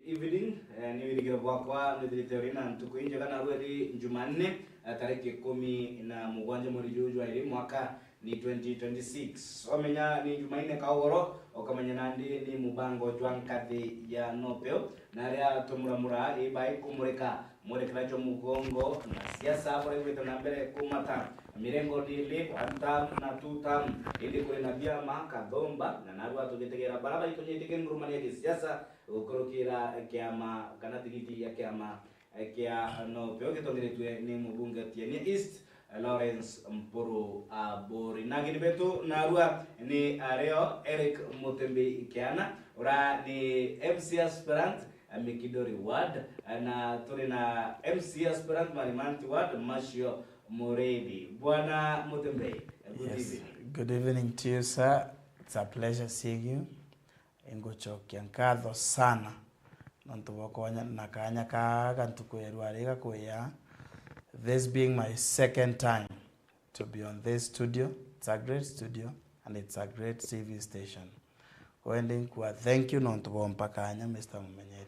Evening ni wirigiro bwakwa nithirite na ntuku inje kana rweri Jumanne tariki 17 mweri Juni iri mwaka ni 2026 omenya ni Jumanne kaogoro okamenya nandi ni mubango jwankathi ya nopeo na ria tumuramura ibai kumurika murekera cho mugongo na siasa bore wito na mbere kumata mirengo dili antam na tutam ili kule na biama kadomba na narwa tugitegera baraba itonyetike ngurumani ya siasa ukorokira kiama kana tigiti ya kiama kia no peo gitongeretwe ni mubunge tieni East Lawrence Mpuru Abori nagini betu narua ni areo Eric Mutembe Ikiana ora ni MC aspirant Mikindori Ward na tuli na MC aspirant Marimanti Ward Mashio Muredi. Bwana Mutembe, good evening. Good evening to you, sir. It's a pleasure seeing you. Ngochokiankatho sana nontubokonya nakanya kaga ntukuyerwarega kuya. This being my second time to be on this studio. It's a great studio and it's a great TV station. Wending kwa thank you nontubompakanya Mr. Mumenyeri.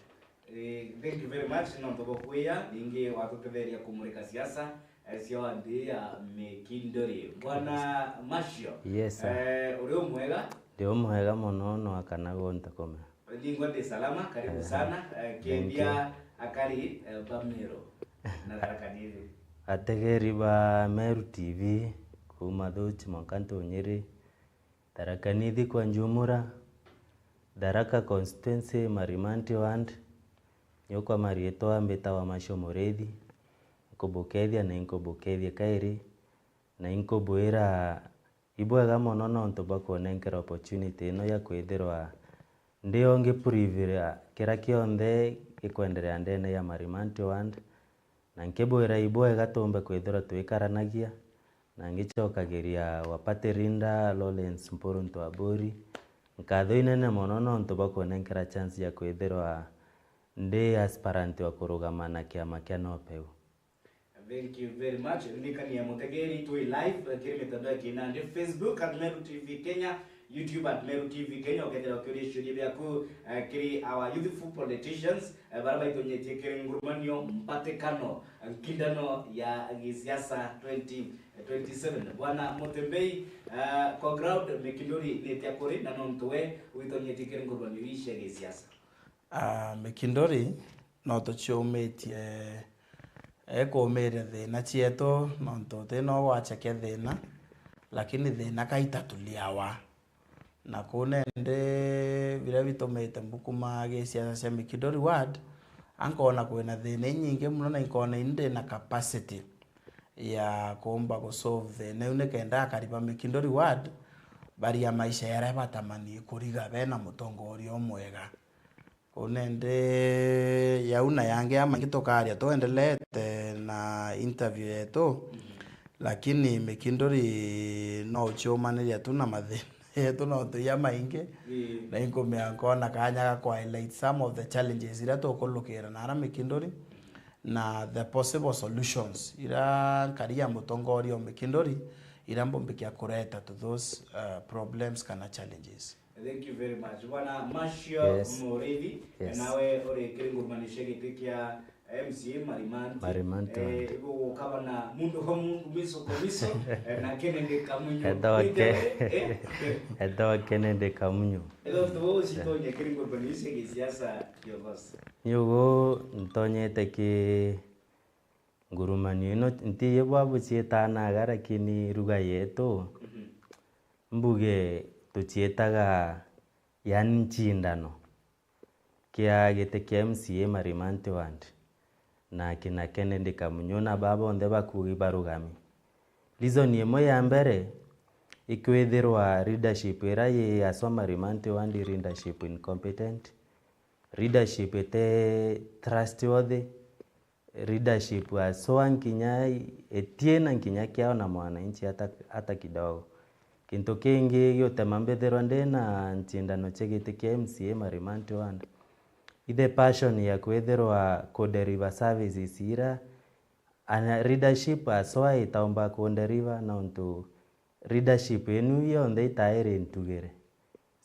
Thank you very much nontubokuya ingi watutetheria kumurika siasa sio andi ya Mikindori. Bwana Mashio. Yes sir. Uri umwega? Ndio mwega muno no akanago ntakome. Ndingo de salama karibu sana kendia akari Bamero na Tarakaniri. Ategeri ba Meru TV kuma Dhuchi Mwankanto Nyeri Tarakanidhi kwa Njumura Daraka constituency Marimanti Ward Nyoko Marieto ambeta wa Masho Muredi Nkobokethia na Nkobokethia Kairi na Nkoboera ibwega muno no ntobako nenkera opportunity no ya kwithirwa ndio ngipurivira kira kionthe gikwenderea ndene ya Marimanti Ward na nkeboera ibwega tombe kwithirwa twikaranagia na ngichokagiria wapate Rinda Lawrence Mpuru Abori nkatho inene muno no ntobako nenkera chance ya kwithirwa ndi aspirant wa kurugamana kiama kia nopeu. Thank you very much. Nikani ya Mutegeri to live kiri mitandao ya kinande Facebook at Meru TV Kenya, YouTube at Meru TV Kenya. Okendera kuri studio yaku kiri our youthful politicians baraba itonyetie kiri ngurumanio mpatekano kindano ya gisiasa 2027. Bwana Mutembei kwa crowd Mikindori netia kuri na nontowe uitonyetie kiri ngurumanio ishe gisiasa. Mikindori no tochiometie eko mere thina chieto nonto teno wacha ke thina lakini thina kaitatuliawa na kunende vile bitomete mbukuma gesiasa cia Mikindori Ward ankona kwena thina nyingi muno na ikona inde na capacity ya kuomba go solve thina une kenda akariba Mikindori Ward bari ya maisha yare batamani kuriga bena mutongorio mwega unende yauna yange ama ngitokaria tuendelete na interview yetu lakini Mikindori no chomaniria tuna mathina yetu no tuya maingi na inkomeankona kanya kwa highlight some of the challenges ira tukulukira na Mikindori na the possible solutions ira karia mutongorio Mikindori ira mbombikia kureta to those problems kana challenges. Thank you very much. Bwana Mashio Muredi nawe ore kiringurumanishe gitikia MCA Marimanti ego kaba na mundu ho mundu miso komiso na Kennedy Kamunyo edo Kennedy Kamunyo edo to sitonye kiringurumanishe gisiasa kiongozi yugo ntonyete ki ngurumani ino ntiye bwabu chietana gara kini ruga yetu mbuge tuchietaga yani chindano kia gete kia MCA Marimanti Ward na kina Kennedy Kamunyo na baba onde bakugi barugami reason yemo ya mbere ikwethirwa leadership era ye aswa Marimanti Ward leadership incompetent leadership ete trustworthy leadership aswa nkinya etiena nkinya kiao na mwananchi hata kidogo. Kintu kingi gyotema mbethero ndena ntindano chegete kia MCA Marimanti Ward ithe passion ya kwethirwa kuderiva services ira ana leadership aswa itaomba kuderiva na untu leadership enu yonthe itaire ntugere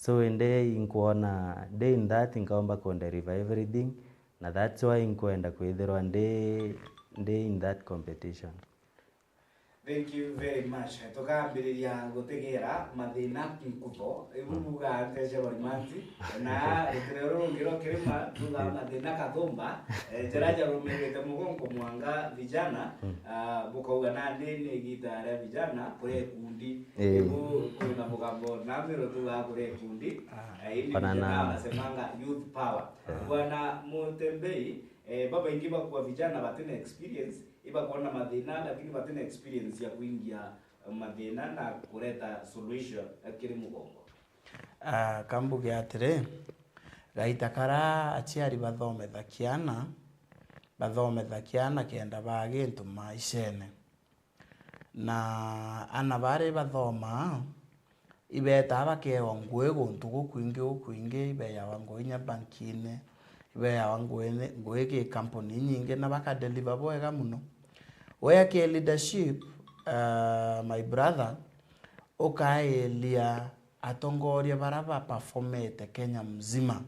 So ende inkuona day in that inkaomba kuonderiva everything, na that's why inkuenda kwithirwa day in that competition. Thank you very much. Tukambiriria gutegera mathina nkutho ibubuga nteje barimanti na rero ngiro kirima tuga mathina kathumba jaraja rumirite mugongo mwanga vijana bukauga na ndini gitara vijana kure kundi ibu kuna mugambo na mero tuga kure kundi ili vijana nasemanga youth power bwana Mutembei baba ingiba kwa vijana batena experience iba kuona mathina lakini batena experience ya kuingia mathina na kuleta solution akiri mugongo. Kambuge atire gaitakara aciari bathomethakiana kenda bagintu maicene na ana bare bathoma ibeta bakewa ngwe guntu gukwingi ibeya wangoinya bankine ibeya wangwege company nyingi na bakadeliver bwega muno where ke leadership my brother ukaelia atongoria baraba performete Kenya mzima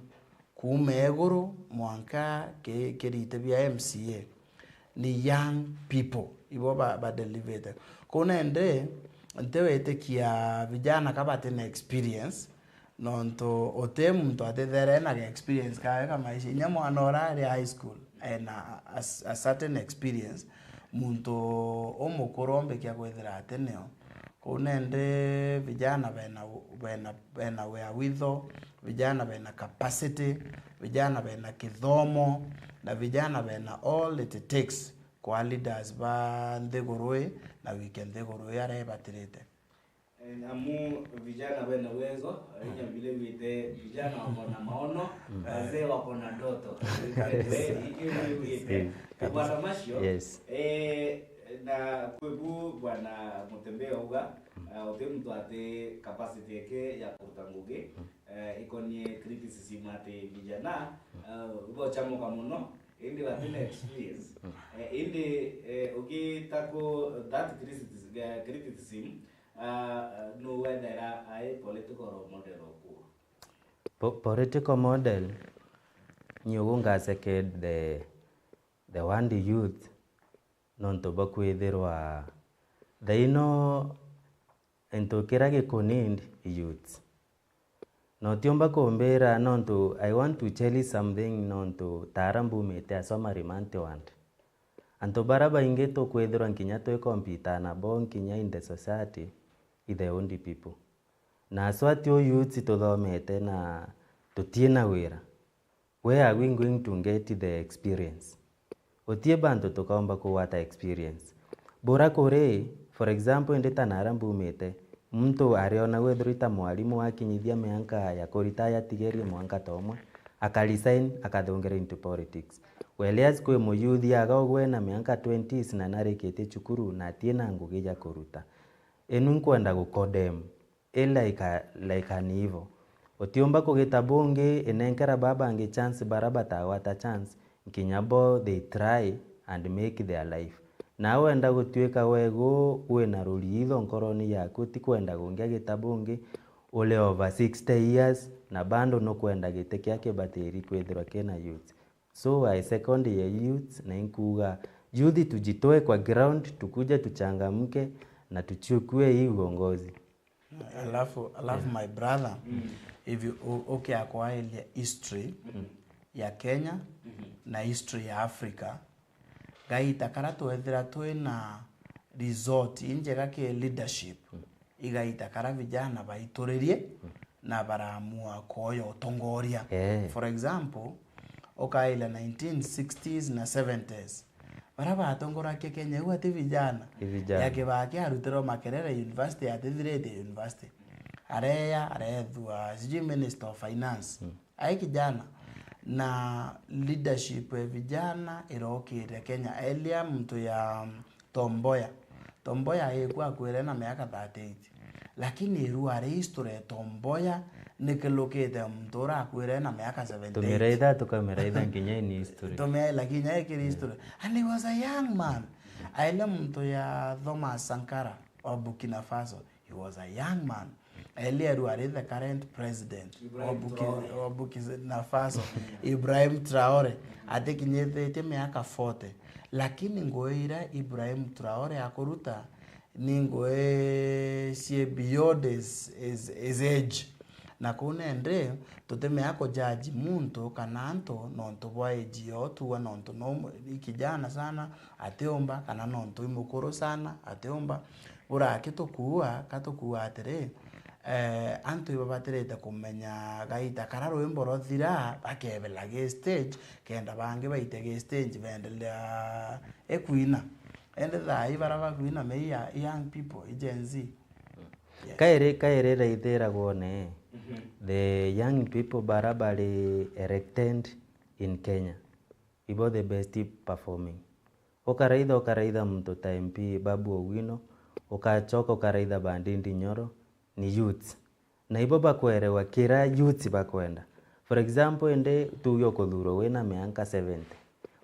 kume iguru mwanka kirite bya MCA ni young people ibo ba deliver kuna ndewete kia vijana kabate na experience nonto otem mtu athethere na experience kama ishi nyamo anorari high school and a certain experience muntu omukorombe kia kwethera ateneo kunende vijana bena wherewithal, vijana bena capacity, vijana bena kithomo na vijana bena all it takes kwa leaders ba ndegorwe na weekend ndegorwe are batirete. Amu vijana bena uwezo ina vile vile vijana wako na maono wazee wako na ndoto bwana Mashio. Yes. Na kwebu bwana Mutembei uga mtu ate capacity yake ya kutanguge ikonie criticism ate vijana ubo chamo kwa muno indi batine experience indi ukitako that criticism no whether a political model or political model nyugunga seked the one the youth nonto bakwithirwa thaino entokera gikunindi youth no tiomba kombera nonto I want to tell you something nonto tarambu mete asoma rimante want anto baraba ingeto kwithirwa nkinya to compete na bon kinya in the society is the only people na swati o youth to thomete na tutiena wira where are we going to get the experience otie bantu tukaomba kuwata experience bora kore for example ndeta narambu mete mtu ariona wethruita mwalimu wakinyithia mianka ya kuritaya tigerie mwanka tomwe akalisign akathongera into politics whereas kwe muyuthi agogwe na mianka 20s na narekete chukuru na tiena ngugi ya kuruta enu nkwenda gukodem like anivo otiomba kugita bunge enenkera baba ange chance baraba tawata chance kinyabo they try and make their life nawe wenda gutweka wego uwe na rulitho nkoroni yaku ti kwenda gungia gitabungi ule over 60 years na bando no kwenda gite kyake bateri kwethirwa kena youth so I second ya youth na inkuga youth tujitoe kwa ground tukuja tuchangamke na tuchukue hii uongozi. Alafu my brother if you okay akwaelia history ya Kenya na history ya Africa gaita karatu ethira twina resort injega ke leadership igaita kara vijana baituririe na baramua koyo utongoria for example okaila 1960s na 70s baraba atongora ke Kenya uati vijana yake baki arutero Makerere University ya Thirete University arethua sijui Minister of Finance ai kijana na leadership ya vijana irokire Kenya elia mtu ya Tomboya yekuwa kwere na miaka 38 lakini ruwa history Tomboya nikelokete mtora kwere na miaka 70 tumereida nginya ni history lakini yake history and he was a young man aile mtu ya Thomas Sankara wa Burkina Faso he was a young man Elieru are the current president wa Burkina Faso Ibrahim Traore ate kinyethete miaka 40 lakini ngoira Ibrahim Traore akoruta ni ngoe sie beyond his age na kunende tuteme yako jaji muntu kananto nonto bwaeji otu nonto no kijana sana ateomba kana nonto imukoro sana ateomba ura kitokuwa katokuwa atere antu ibabaterete kumenya gaita kararo imborothira bakebelage stage kenda bange baitege stage bendelea ekuina ende thai baraba kuina meya young people Gen Z kaire raithera gone the young people barabari elected in Kenya ibo the best performing okaraidha mtu MP Babu Owino okachoka okaraidha Bandindi Nyoro ni youth na ibo bakwerewa kira youth bakwenda for example ende tuyo kodhuro wena miaka 70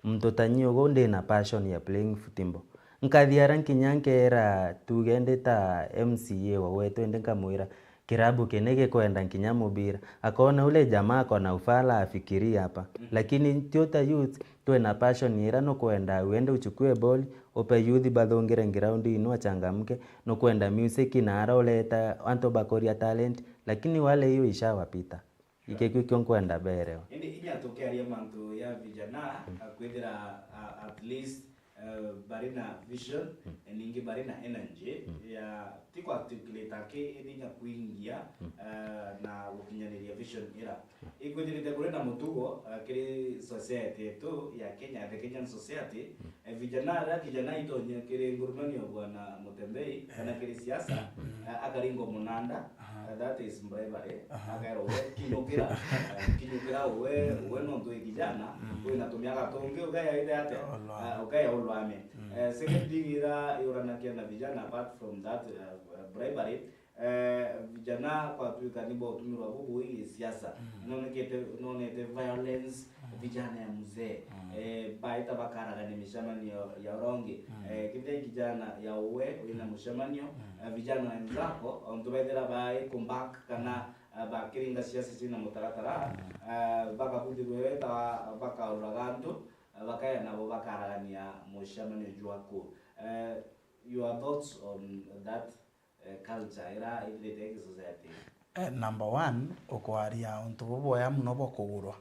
mtu tanyo gonde na passion ya playing football nkathiara nkinyanke era tugende ta MCA wa wetu ende kamwira kirabu kenege kwenda nkinya mubira akaona ule jamaa akona ufala afikiri hapa lakini tiota youth tuwe na passion era no kwenda uende uchukue ball ope youth badongere ground ino achangamke no kwenda music na ara uleta anto bakoria talent lakini wale hiyo ishawapita ikekyo kwenda berewa indi inyatokea ria mantu ya vijana kwethira at least barina vision ningi barina energy ya tiko articulate ke irinya kuingia na gukinyaniria vision ira ikwithirite kurena mutugo kiri society tu ya Kenya the Kenyan society vijana ra kijana itonye kiri ngurumani bwana Mutembei kana kiri siasa akaringo munanda that is bravery agero kinukira we no ndo kijana we natumia gatonge ugaya ide ate ugaya ulwame sekendigira yoranakia na vijana apart from that bravery vijana kwa tukanibo tumirwa bubu hii siasa nonete violence vijana ya mzee baita bakaraga ni mishamanio ya rongi kite kijana ya uwe ina mishamanio vijana wenzako ontubaidera bai comeback kana bakiringa siasa sina mutaratara baka kudirwe ta baka uraganto bakaya nabo bakaragania mushamanio juako your thoughts on that culture ira ile society number 1 okwaria onto boboya muno bokugurwa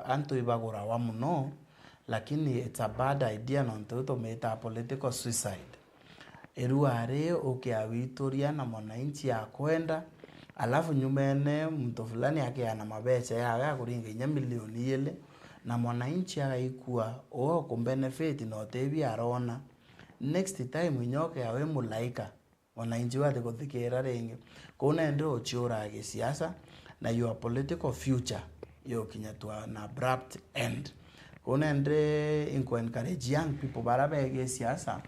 anto ibagura wa muno lakini it's a bad idea nonto tumeta political suicide eruare ukiawitoria na mwananchi akwenda alafu nyumene mtu fulani akiana mabecha yawe akuringa inya milioni ile na mwananchi akaikua o kumbenefit no tebi arona next time inyoke yawe mulaika mwananchi wate kuthikira ringi kuna ndo ochora siasa na your political future yo kinyatwa na abrupt end kuna ende encourage young people barabege siasa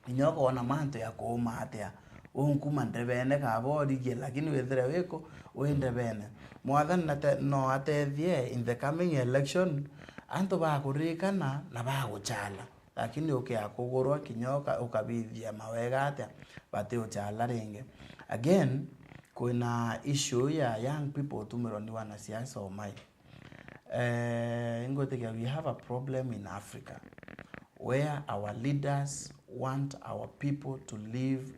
inyoko ona manto ya kuuma atia unkuma ndebene kabori lakini wethera weko wende bene mwathani no atethie in the coming election anto bakurikana na baguchala lakini ukiakugurwa kinyoka ukabithia mawega atia bate uchala ringi again kuna issue ya young people tumiro ni wana siasa omai ngotekia we have a problem in Africa where our leaders want our people to live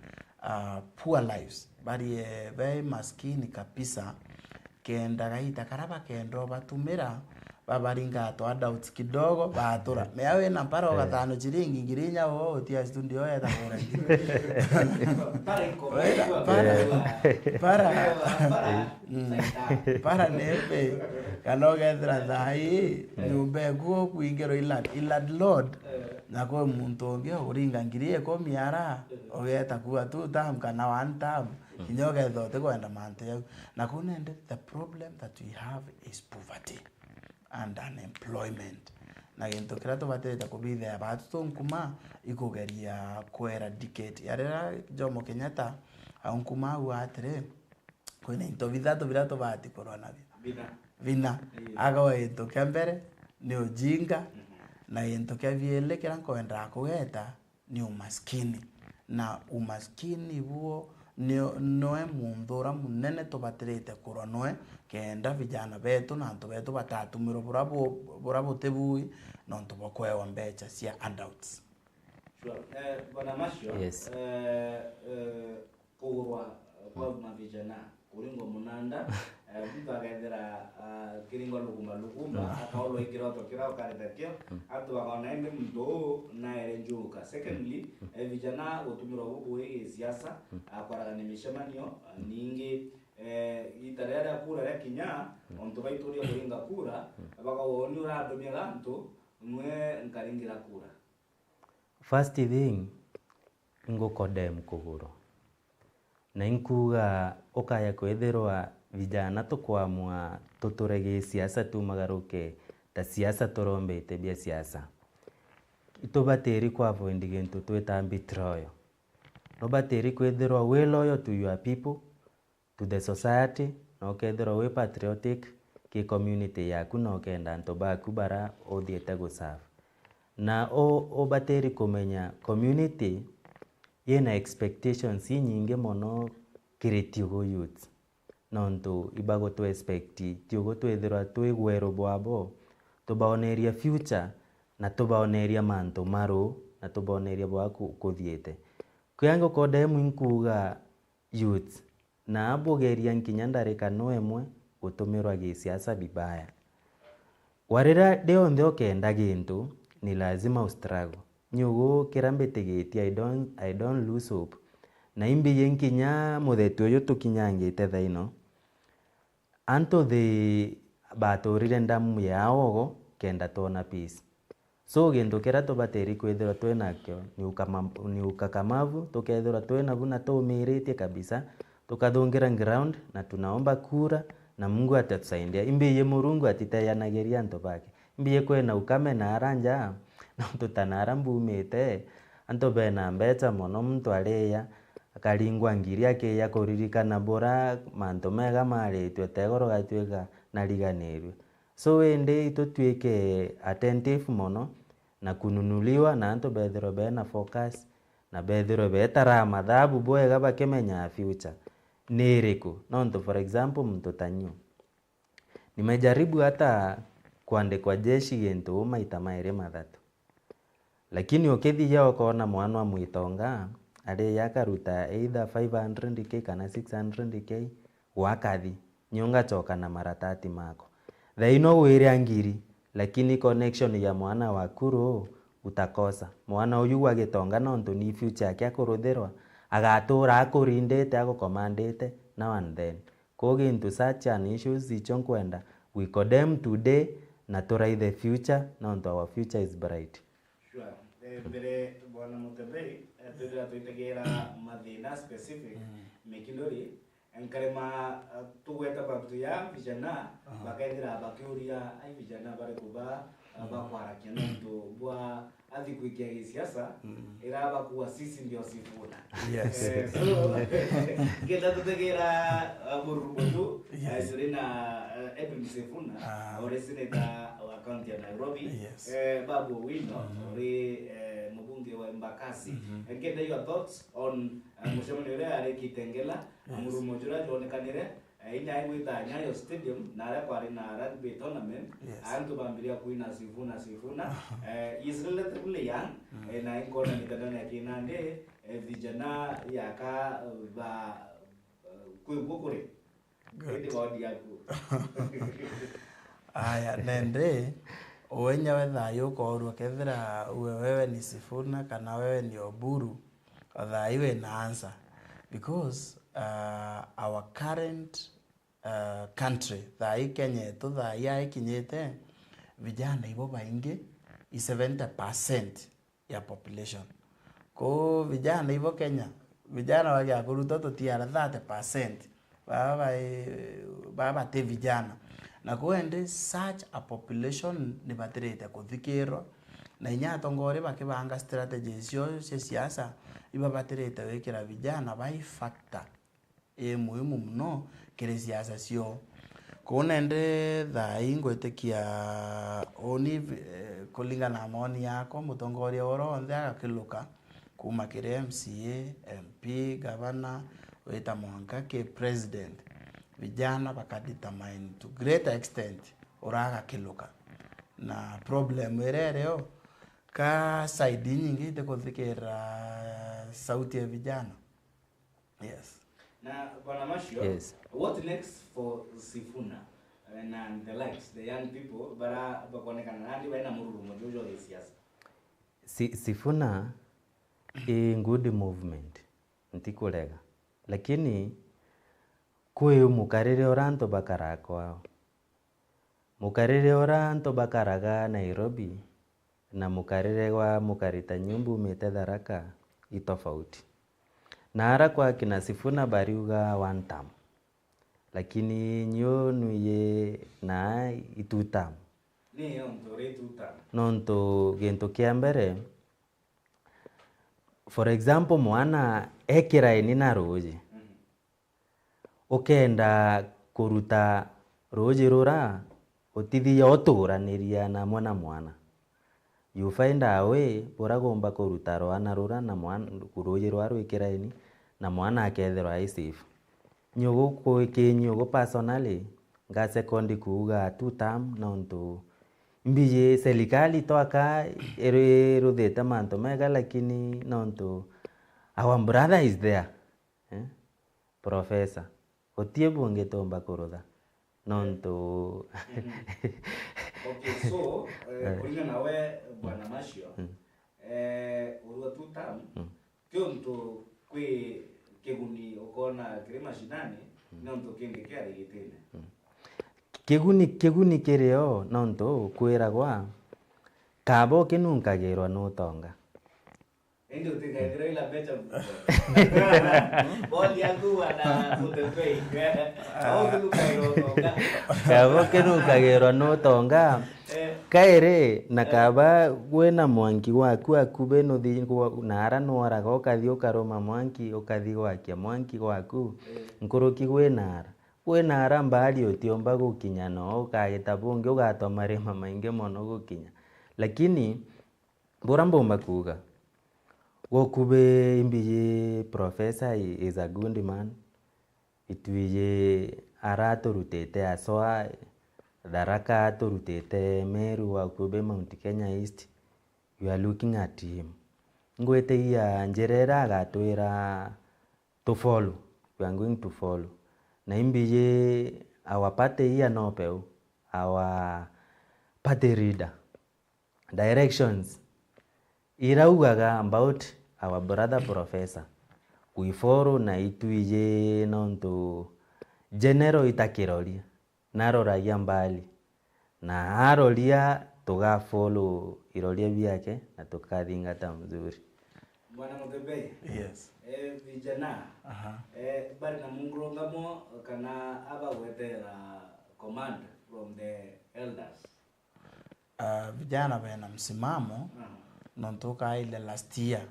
poor lives bari very maskini kabisa kenda gaita karaba kendo batumira babaringa to adults kidogo batura meawe na paro gatano chiringi ngirinya o tia studio ya takora para nepe kanoge thrai nyumbe guo kuingero ilad lord nako muntu onge uringa ngirie ko miara ogeta kuwa tu tam kana one time kinyoge thote kwenda mante nako nende the problem that we have is poverty and unemployment na gento krato bateta kubithe abatu tonkuma ikugeria eradicate yarera Jomo Kenyatta aunkuma uatre kwene into vithato virato bati corona vina agawa into kambere ni ujinga na into kya viele kila kwenda kugeta ni umaskini na umaskini buo noe mundura munene tubatirite kuro noe kenda vijana betu na antu betu batatumiro bura butebui nontu bokwewa mbecha cia adults. Sure. Bwana Mashio, Yes. Kugurwa kwa mavijana kuringo munanda mtu akaendera kiringo lugumba akaolo ikiroto kirao karetakio atu akaona ende mtu na erenjuka. Secondly, vijana utumiro huku hii siasa kwa ni mishemanio ningi itarera kura ya kinya onto baituria kuringa kura baka woni ura domia gantu mwe nkaringira kura. First thing ngokodem kuguro na inkuga ukaya kwethirwa vijana tukwamua tuturege siasa tumagaruke ta siasa turombete bia siasa itubateri kwa avoid gintu twita betrayal no bateri kwethirwa we loyal to your people, to the society, no kethirwa we patriotic ki community yaku no kenda nto baku bara othiete guserve na o bateri kumenya community yena expectations nyingi mono kiritiugo youth nontu ibago to expect tiugo twethirwa twigwero bwabo tubaoneria future na tubaoneria manto maro na tubaoneria bwaku kuthiete kyango kodemu inkuga youth na abogeria nkinya ndarika no emwe gutumirwa gi siasa bibaya warira deo ndio kenda gintu ni lazima ustruggle nyugo kirambetegetia I don't lose hope na imbi yenkinya muthetu uyu tukinyangite thaino anto the batorire ndamu yaogo kenda tona peace so gintu kira tubateri kwithira twenakyo ni ukakamavu tukethira twena buna tumirite kabisa tukathungira ground na tunaomba kura na Mungu atatusaidia imbi ye Murungu atitayanageria nto bake imbi ye kwena ukame na aranja na tutanara mbumite anto bena mbeta mono mtu areya akaringwa ngiri yake ya kuririkana bora manto mega mari twetegoro gatweka nariganirwe so wende itutwike attentive mono na kununuliwa na anto bethero bena focus na bethero betara mathabu boega bakemenya future niriku nonto for example mtu tanyu nimejaribu hata kuandikwa jeshi gintu maita maire mathatu lakini ukithia ukaona mwana wa mwitonga ari yakaruta either 500k kana 600k wakathi nyonga choka na maratati mako thaino wire ngiri lakini connection ya mwana wa kuro utakosa mwana uyu agitonga nontu ni future yake akuruthirwa agatura akurindite agukomandite now and then kogintu such an issues ichon kwenda we condemn today na turai the future nontu our future is bright. Sure. Mbere bwana Mutebei tuitegera mathina specific mekindori enkarema tugweta bantu ya vijana bakaendera bakiuria ai vijana bare kuba bakwarakia nontu bwa athi kuikia siasa era bakuwa sisi ndio sifuna. Yes. So kenda tutegera burungu Serena Edwin Sifuna ore seneta wa county ya Nairobi. Yes. Babu Owino ore mbunge wa Embakasi. Get your thoughts on mushamanire are Kitengela murumo jura jonekanire inya igwita Nyayo Stadium na ara kwari na rugby tournament antu bambiria kuina Sifuna is relatively young na ikona mitandao ya kinande vijana yaka ba kuibukure ndio wadi yako aya nende uwenya wethayo ukorwo kethira wewe ni Sifuna kana wewe ni Oburu thaiwe na answer because our current country thai Kenya yetu thai aikinyite vijana ibo baingi i 70% ya population ko vijana ibo Kenya vijana wagia kuruta tutiara 30% baba te vijana na kuende such a population ni batirite kuthikirwa na inya tongore bakibanga strategies cio cia siasa iba batirite wikira vijana bai factor muhimu muno kire siasa cio kunende thai ngwitikia oni kulingana na maoni yako mutongoria oro onthe agakiluka kuma kiri MCA, MP, governor, weta Mwanka ke president. Vijana bakadetermine to greater extent oraga kiluka. Na problem werereo ka side nyingi te kuthikira sauti ya vijana. Yes. Na Bwana Mashio, Yes. what next for Sifuna and the likes, the young people bara bakonekana nandi baina mururu mojojo ya siasa? Sifuna a good movement ntikulega, lakini kuyo mukarire oranto bakara kwao, mukarire oranto bakaraga Nairobi na mukarire wa mukarita nyumbu umete Tharaka itofauti. Na hara kwa kina Sifuna bariuga one term, lakini nyo nuye na itu term. Ni ontore tuta. Nonto gento kia mbere, for example mwana ekiraini na roji, ukenda kuruta roji rura otithia oturaniria na mwana you find a way uragomba kuruta rwana rura na mwana roji rwa rwikiraini na mwana akethirwa ai safe. Nyogo nyogo personally nga sekondi kuuga two term nonto mbiye serikali toaka ruthete manto mega, lakini nonto our brother is there, professor otie bunge tomba kurutha nonto. Okay, so kulingana nawe Bwana Mashio, urua tuta kyo mtu kwe keguni ukona kire mashinani nonto kenge kia rigitene. Kiguni kireo nonto kwiragwa kabo kinunkagirwa nutonga. Ende utikagira ila becha boli yangu wana utepei au kinukairo tonga Kabo kinunkagirwa nutonga kaire na kaba gwena mwanki waku akube no thi nara noraga ukathi ukaroma mwanki ukathi gwakia mwanki gwaku nkuruki gwinara mbali utiomba gukinya no ukagita bungi ugatoma rima maingi mono gukinya, lakini bora mbomba kuga gokube imbiye professor is a good man ituye araturutete aswa Tharaka turutete Meru wakube Mount Kenya East. You are looking at him ngwete ya njerera agatwira to follow, we are going to follow na imbiye our party here no peu our party leader directions iraugaga about our brother professor we follow na ituye nonto general itakiroria naroragia mbali na haroria tuga follow iroria byake na tukathingata mzuri. Bwana Muthembei, Yes. Vijana bari na mungurongamo kana aba wetera command from the elders. Vijana bena msimamo nontoka ile last year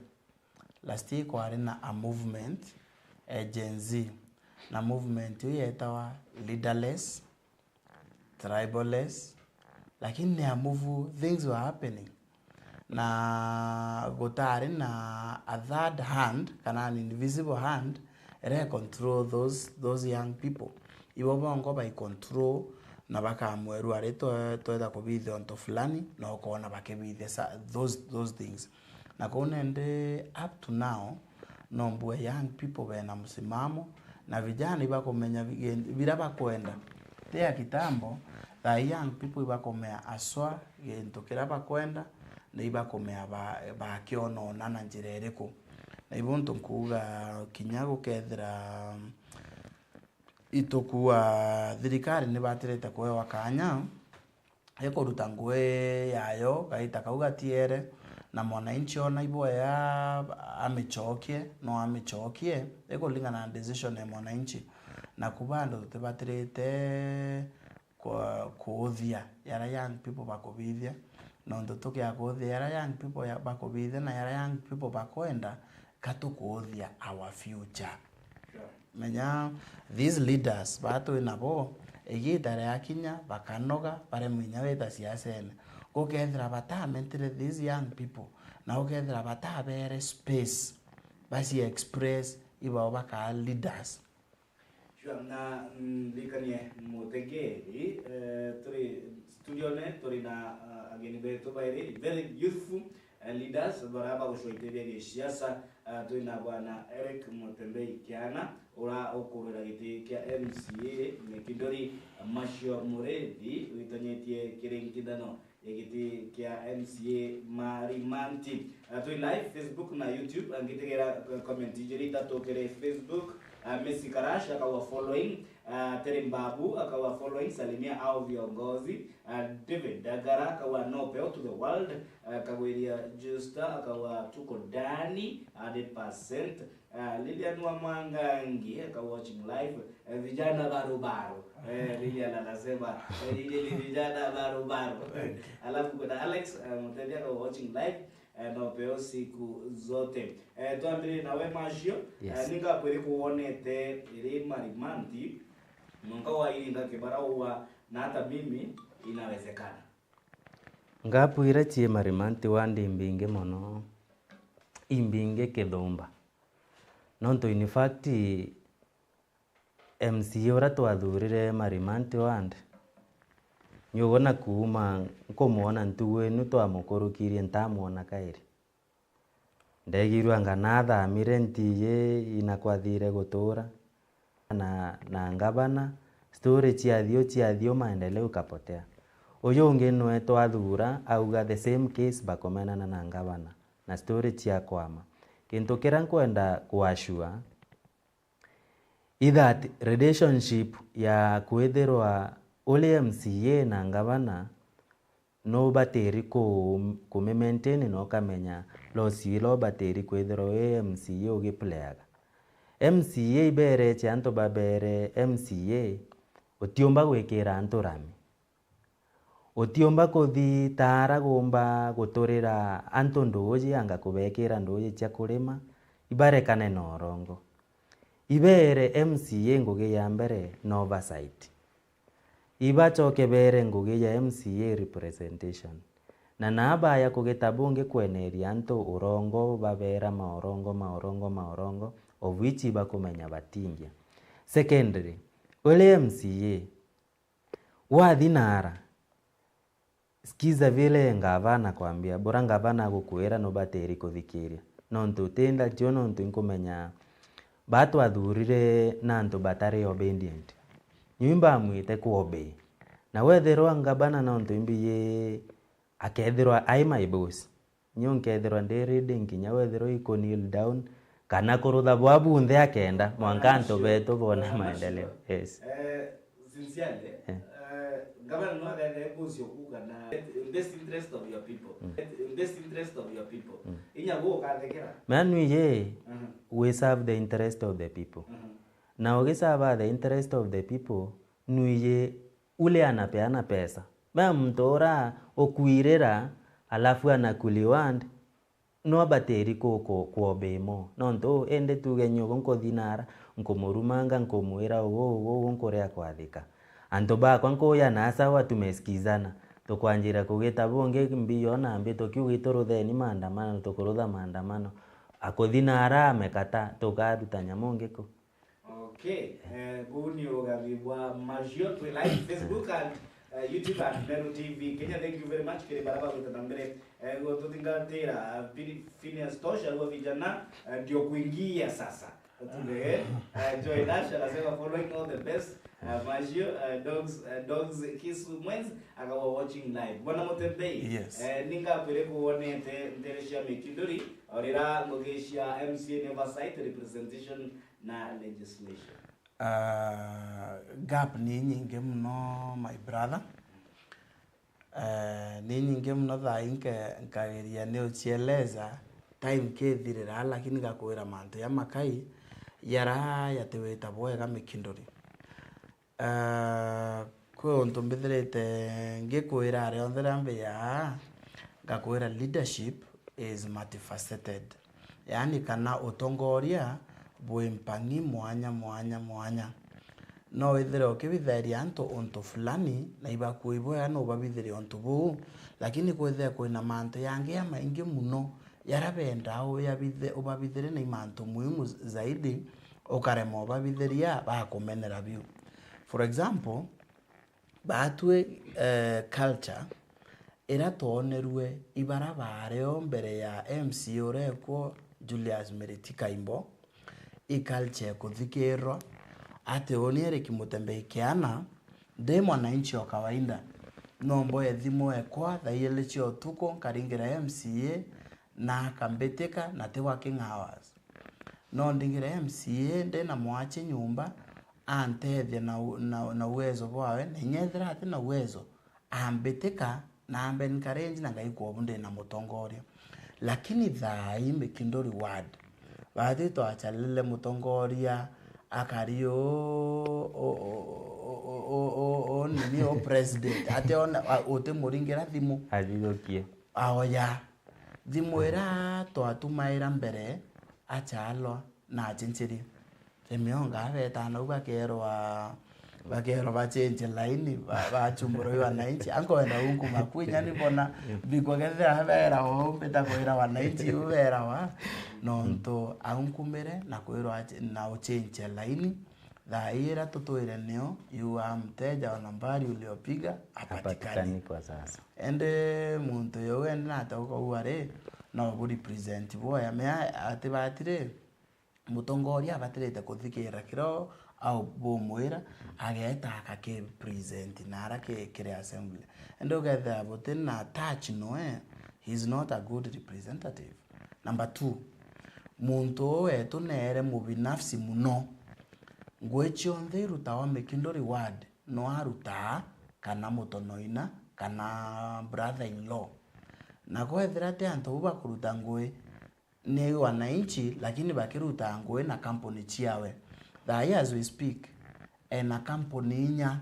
kwari na a movement Gen Z na movement hiyo yetawa leaderless, tribalist, lakini ni a move things were happening na gotari na a third hand kana an invisible hand re control those young people ibo bongo by control na bakamweru ari toeda kubithe onto fulani na ukona bakebithe those things na konende up to now nombwe young people bena msimamo na vijana ibakomenya bira bakwenda ya kitambo the young people ibakomea aswa gento kira bakwenda na ibakomea bakiono nana njirereko na ibuntu kuga kinyago kethira itokuwa thirikari ni batirete kwe wakanya ekuruta ngwe yayo gaita kauga tiere na mwananchi ona iboya amichokie ekulingana na decision ya mwananchi na kubando tubatirete kuuthia yara young people bakobithia no ndotokia kuuthia yara young people bakobithia na yara young people bakwenda katukuuthia our future. Menya these leaders batu inabo egitare yakinya bakanoga bare mwinya weta siasene gukethira batamentere these young people na ukethira batabere space basi express iba baka leaders. Sure, na likanie mutegeri turi studio ne turi na ageni betu bairi very youthful leaders baraba gushoiteria gisiasa turi na bwana Eric Mutembei Kiana ora okurira giti kia MCA Mekindori Mashio Muredi witanyetie kiringidano egiti kia MCA Marimanti turi live Facebook na YouTube angitegera comment jeri tatokere Facebook Messi Karash akawa following Terimbabu akawa following Salimia au viongozi David Dagara akawa no peo to the world Kawiria Justa akawa tuko ndani 100% Lilian Wamangangi akawa watching live vijana barubaru Lilian anasema ile vijana barubaru alafu kuna Alex Mutembea akawa watching live na peo siku zote tuambie nawe Mashio ninga kweli kuonete ile Marimanti munga wa ili ndakibarawa na hata mimi inawezekana ngapwira chie Marimanti wandi imbinge mono imbinge Kithumba nonto in fact MCA ora twathurire Marimanti wandi nyubona kuuma nkomuona ntuwe nutwamukurukirie ntamuona kairi ndegirwa nganatha mirentiye inakwathire gutura na ngabana story chiathio maendeleo kapotea uyu ungi nwe twathura auga the same case bakomenana na ngabana na story chia kwama kintu kira nkwenda kuashua that relationship ya kwithirwa ule MCA na ngabana no bateri ku maintain no kamenya lo bateri kwithirwa MCA ugiplayaga MCA ibere chanto babere MCA utiomba gwikira antu rami utiomba kuthi tara gomba guturira antu nduji anga kubekira nduji cia kurima ibarekane na orongo ibere MCA ngugi ya mbere no oversight ibachoke bere ngugi ya MCA representation na naba ya kugitabunge kweneria antu urongo babera maorongo of which bakumenya batingia secondary ule MCA wathinara skiza vile ngavana kwambia bora ngavana gukwira no bateri kuthikiria nontu tenda tio nontu inkumenya batu athurire nantu batari obedient nyumba mwite kuobe na wethirwa ngabana nontu imbiye akethirwa ai my boss nyonkethirwa ndi reading nginya wethirwa iko kneel down kana kurutha bwabu nthe akenda mwankanto beto bona maendeleo yes sincerely gavana no agaga kusio kugana best interest of your people inya go kathekera man we serve the interest of the people na ugiserve the interest of the people nuye ule anapeana pesa mtora okuirera alafu anakuliwand no bateri kuobemo nonto ende tugenyo nkodhinara nkomurumanga nkomuira wo nkorea kwathika anto ba kwanko ya nasa watu mesikizana tukwanjira kugeta bonge mbio na mbito kiugitoro theni maandamano tukurutha maandamano akothinara amekata tukaruta nyamongeko. Okay, buni ogabibwa Mashio to live Facebook and YouTube and Meru TV Kenya. Thank you very much kile baraba kutatambere go tutingatera Phineas Tosha wa vijana ndio kuingia sasa today join us anasema following all the best Mashio dogs kisu mwens akawa watching live bwana Mutembei yes. Ninga pere kuonete nderesha Mekindori orira ngogesha MCA never site representation na legislation gap ni nyingi muno my brother ni nyingi muno tha nkageria ni uchieleza time kethirira lakini gakwira mantu ya makai yara yateweta boega Mekindori kwe untu mbithirite ngikwira ari onthe mbe ya gakwira leadership is multifaceted yani kana utongoria bwimpangi mwanya no ithire ukibitharia antu untu fulani na ibakuibwa no babithiria untu bu lakini kwethe kwina mantu yangi ya maingi muno yarabenda ubabithire na imanto muhimu zaidi ukarema ubabithiria bakumenera biu. For example, batwe culture ira tuonerwe ibarabara mbere ya MC urekwo Julius Meriti Kaimbo iculture kuthikirwa ate oniere kimutembei kiana de mwananchi wa kawaida nombo ethimo ekwa thaiele cio tuko karingira MCA na kambeteka na te working hours no ndingira MCA nde na mwache nyumba antethia na uwezo bwawe na nyethira ati na uwezo ambeteka na ambe encourage na ngaiko bunde na mutongoria. Lakini thai Mekindori ward bathi twachalile mutongoria akario nini o president ate ona ote muringira thimu athigokie aoya thimu ira twatumaira mbere achalo na achinchiri emionga betana bakero bachenje line bachumburo wananchi angoenda huku makunya nibona bigogethera habera ho beta koira wananchi ubera wa nonto aunkumere na koira na ochenje line dhaira tutoire neo yu mteja wa nambari uliopiga apatikani kwa sasa ende muntu yowenda na atauka uare no buri present boya me atibatire mutongoria abatirete kuthikira kiro au bomwera ageta akake present nara ke assembly ende ugetha bote na touch no he's not a good representative. Number 2, muntu wetu nere mubinafsi muno ngwecho ndhiru tawa Mekindori ward no aruta kana mutonoina kana brother in law na kwethira te anto uba kuruta ngwe ni wananchi lakini bakiruta ngwe na company chiawe that as we speak ena company nya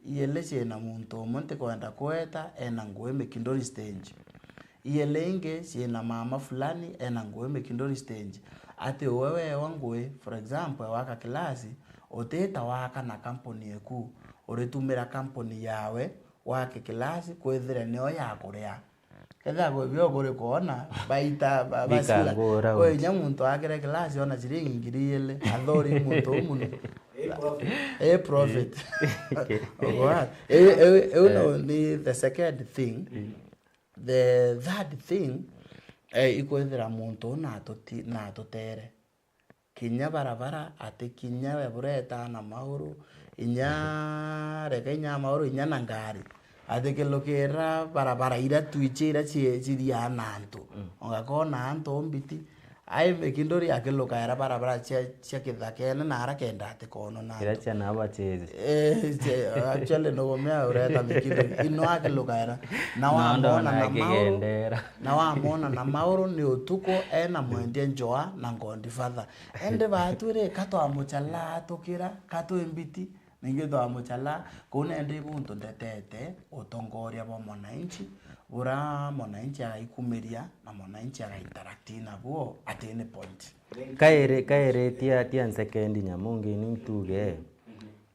yeleche na muntu monte kwenda kweta ena ngwe Mekindori stage yelenge na mama fulani ena ngwe Mekindori stage ate wewe wangwe for example waka klasi oteta waka na company eku oretumira company yawe wake klasi kwethira neo yakuria ketha go bio gore kona baita basila oye nyamuntu akire klasi ona chiringi ngiriele athori muntu muno profit alright no the second thing. The third thing ikwethira muntu na totere kinya barabara ate kinya webureta na mauru inya rekenya mauru inya na ngari ate kelokera barabara ira tuichira chiria nantu ongakona anto mbiti ai Mekindori akeloka era barabara chia kithakene na arakenda ate kono na ira chia na bacheze actually no gomea ureta Mekindori ino akeloka era na wamona na mauru ni utuko ena mwende njoa na ngondi father ende bature kato amuchala tokira kato mbiti ninge to amuchala kone ende buntu ndetete utongoria bo mwananchi ura mwananchi aikumeria na mwananchi interact na bo at any point kaere tia second nyamungi ni tuge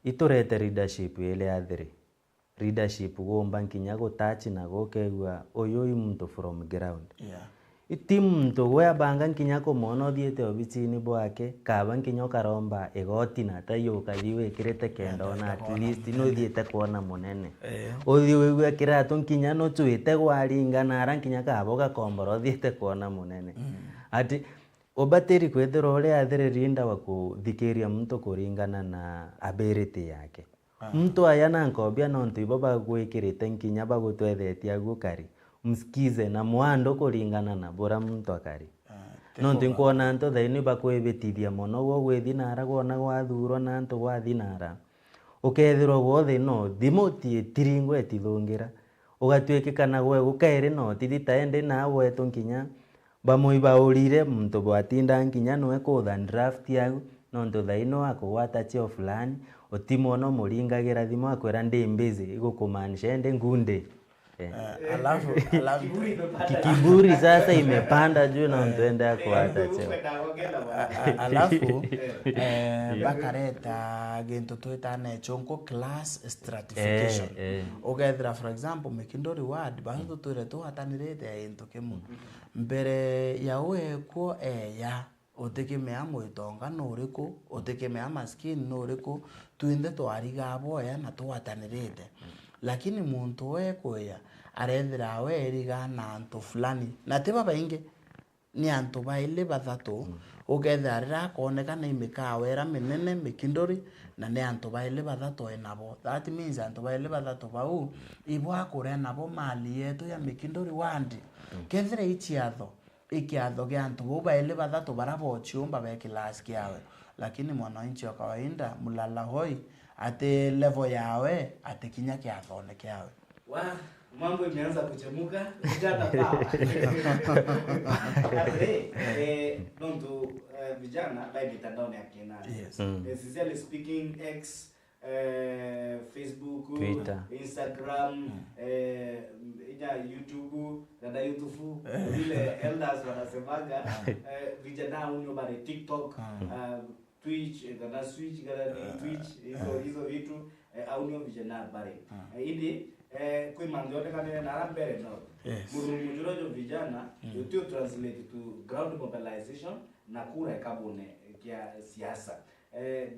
iturete leadership ile athiri leadership gomba nkinya gutachi na gokegwa oyoyi muntu from ground itimuntu we banga nkinya ko mono thiete obicini bwake kaba nkinya karomba egoti na tayo kathiwe kirete kendo na at least no thiete kuona munene othiwe gwe kirato nkinya no twite gwaringa na ara nkinya kabo gakomboro thiete kuona munene ati obateri kwethera ore athiririnda wa kuthikiria muntu kuringana na ability yake muntu aya na nkobia no ntu baba gwikirite nkinya bagutwethetia gukari msikize na mwando kuringana na bora muntu akari no ntinkuona nto thaini bakwebetithia mono go gwethi nara gwona gwathurwo na nto gwathi nara ukethirwo gwothe no thimoti tiringo etithungira ugatwekekana gwe gukaire no tithitaende na wetu nkinya bamuiba urire muntu bwatinda nkinya no ekutha draft yagu no nto thaino akugwata chio fulani otimo no muringagira thimo akwera ndi busy igukumanisha ende ngunde Alafu Kiburi imepanda. Kiburi sasa imepanda juu na mtu enda kuata cheo. alafu bakareta gintu twitane chonko class stratification ugethira for example Mikindori ward bantu twire tuhatanirite into kimwe mbere ya wekwo eya utikimea mwitonga nuriku utikimea maskini nuriku twinde twariga boya na tuhatanirite lakini muntu wekuya arethira weriga na antu fulani na tiba baingi ni antu baile bathatu ugethira konekana imikawera minene Mikindori na ni antu baile bathatu enabo. That means antu baile bathatu bau ibwa kure nabo mali yetu ya Mikindori wandi kethira ichiatho ikiatho gya antu bo baile bathatu barabo chiumba be class kiawe lakini mwananchi wa kawaida mulala hoi ate level yawe ate kinya kiatho ne kiawe Mambo imeanza kuchemuka vijana sawa. Ndio vijana live mitandao ya kina. Yes. Sincerely speaking X, Facebook, Twitter, Instagram, YouTube, na YouTube vile elders wanasemaga vijana unyo bale TikTok, Twitch, na Switch, na Twitch, hizo vitu aunyo vijana bale. Ili kwa mandiote kama na rambere no. Murumujuro jo vijana yote translate to ground mobilization na kura kabone kia siasa.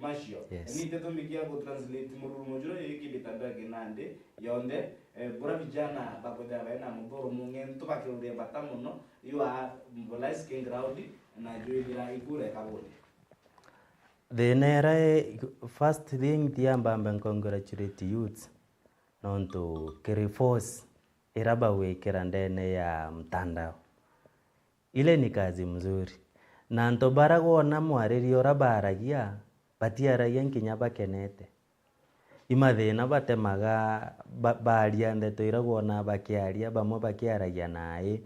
Mashio. Ni teto mikia ko translate murumujuro yiki bitanda ginande yonde bura vijana bakoda bana muboro mungen to bakirure batamuno you are mobilize king ground na joira ikura kabone. The nera first thing tiamba congratulate youths nonto kiriforce iraba wekera ndene ya mtandao. Ile ni kazi mzuri. Na nto baragona mwariri orabaragia batiaragia nkinya bakenete. Imathina batemaga baria ndeto iragona bakiaria bamwe bakiaragia nae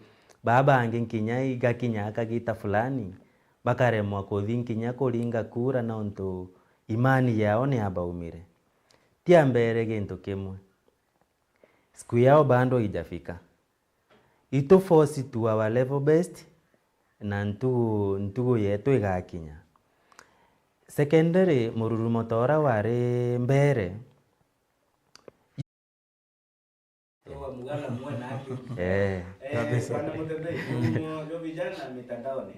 babange nkinya igakinya akagita fulani bakaremwa kuthi nkinya kuringa kura nonto imani yao ni abaumire. Tia mbere gintu kimwe siku yao bando ijafika. Ito force to our level best na ntugo yetu igakinya. Secondary mururumo tora ware mbere. Mugala mwana haki. Bana mutende yo vijana mitandaoni.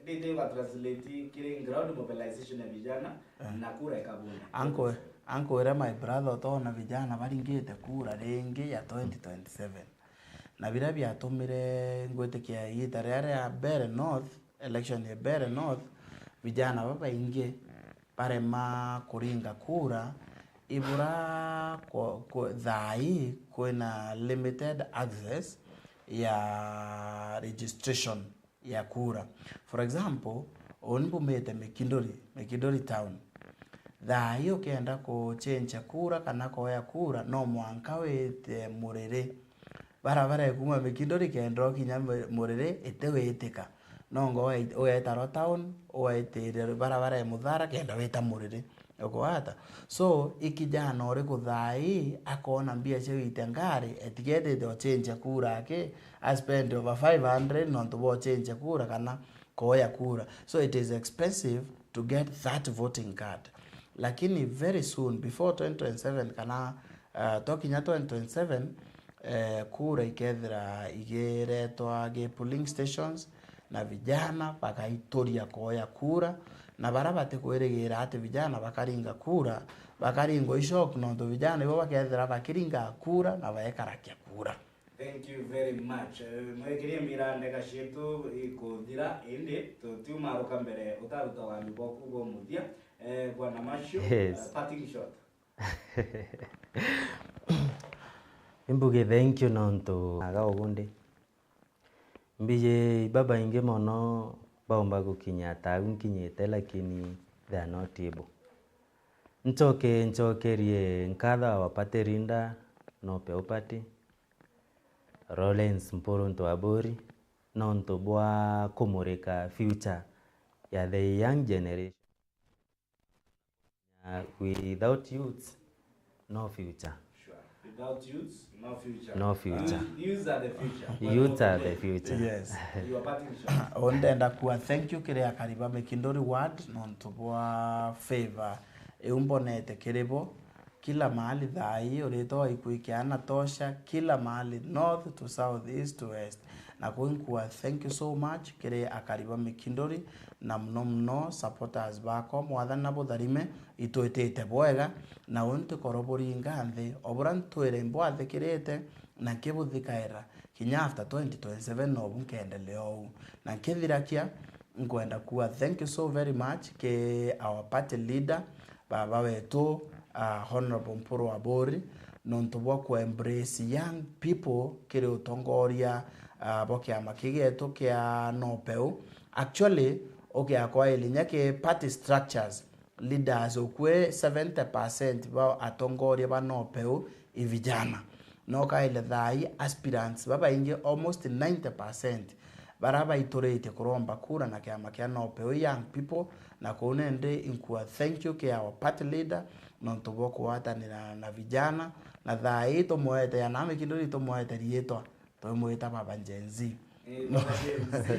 Dite wa translate killing ground mobilization ya vijana na kura ikabuna. Anko era my brother to na vijana baringite kura ringi ya 2027 na bira byatumire ngwetekia itare ya Bere North election ya Bere North vijana baba inge parema kuringa kura ibura thai kuna limited access ya registration ya kura. For example onibumete Mikindori town thai ukienda kuchenja kura kana koya kura no mwanka wete Murere barabara kuma Mikindori kendo kinya Murere etewetika nongo oetaro town oetere barabara Muthara kendo weta Murere okwata so ikijana ore kuthai akona mbia chewite ngari etigete do change kura ake I spend over 500 not to change kura kana koya kura so it is expensive to get that voting card lakini very soon before 2027 kana talking at 2027 kura ikethira igeretwa ge polling stations na vijana bakaitoria koya kura na barabate kweregera ate vijana bakaringa kura bakaringo ishok no vijana ibo bakethira bakiringa kura na baekarakia kura. Thank you very much. Mwekirie mirande gashitu ikuthira indi tumaruka mbere utaruta wa miboku go muthia bwana Mashu parting shot. Imbuge thank you nonto aga ogunde. Mbiye baba inge mono baomba gukinya tagu nkinyete lakini they are not able. Nchokerie nkadha wapate rinda no pe upati. Rollins Mporonto Abori nonto bwa kumurika future ya the young generation. Without youth no future. Sure. Without youths, no future. No future. Youths are the future. Youth are the future. Yes. You are parting shot. Ondenda kuwa thank you kire akariba Mekindori ward nontu bwa favor eumbonete kiribo kila mahali thai urito ikuikiana tosha kila mahali north to south east to west na kuwa thank you so much kire akariba Mekindori na mno supporters bako mwathana nabo tharime itwetete bwega na untu korobori nganthi obura ntwire mbwathe kirete na kibuthikaira kinya after 2027 no bunkendeleo na kithirakia ngwenda kuwa thank you so very much ke our party leader baba wetu honorable Mpuru Abori nontu bwa ku embrace young people kire utongoria bokiama kigeto kia nopeu actually akwa ilinya ke party structures leaders okwe 70% ba atongoria ba nopeu ivijana no kaile thai aspirants baba inge almost 90% baraba itorete kuromba kura na kiama kia nopeu young people na kunende inkuwa thank you ke our party leader nontu boko watanira na vijana na thai to moete ya name Mekindori to moete rieto to moeta baba Gen Z